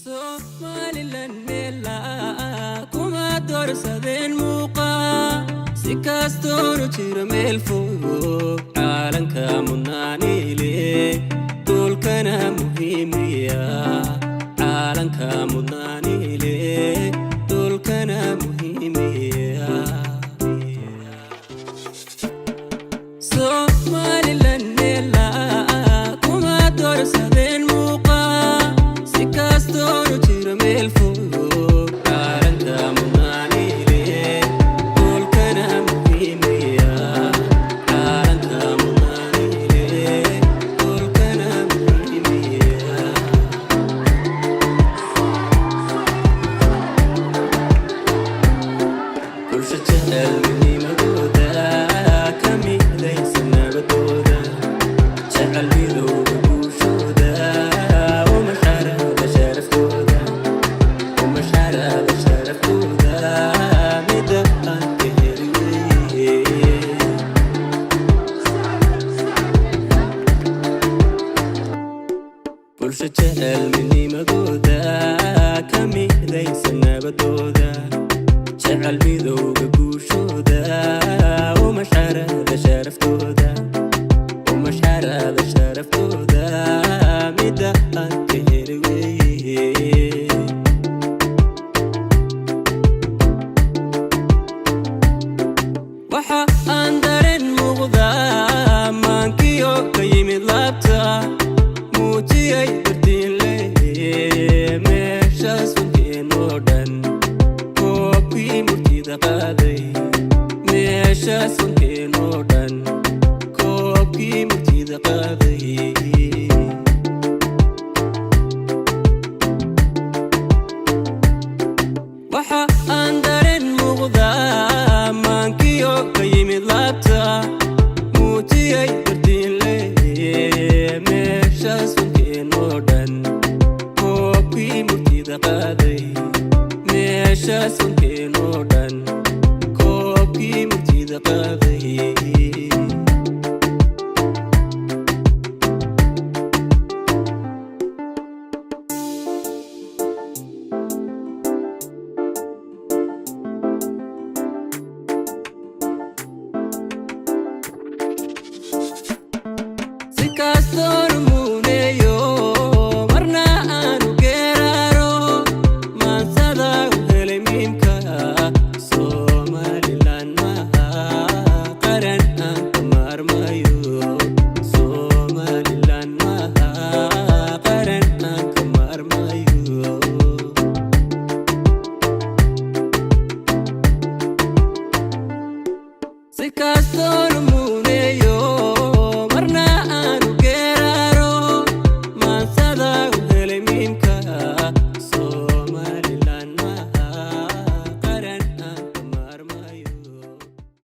Somaliland mela kuma doorsadeen muuqa si kastoo jiro meel fog caalanka mudnaanile dhulkana muhiimiya caalanka mudnaanile dhulkana muhiimiya Somaliland mela kuma doorsadeen muuqa si kastoo jiro meel fog caalanka mudnaanile dhulkana muhiimiya caalanka mudnaanile dhulkana muhiimiya bulshada midnimadooda ka midaysan nabadooda jecel midowga bulshooda uma xarada sharaftooda mida aan ka heliyey bulsho jecel midnimadooda ka midaysan nabadooda jecel midowga bulshooda uma xarada sharaftooda mida aan ka heliyey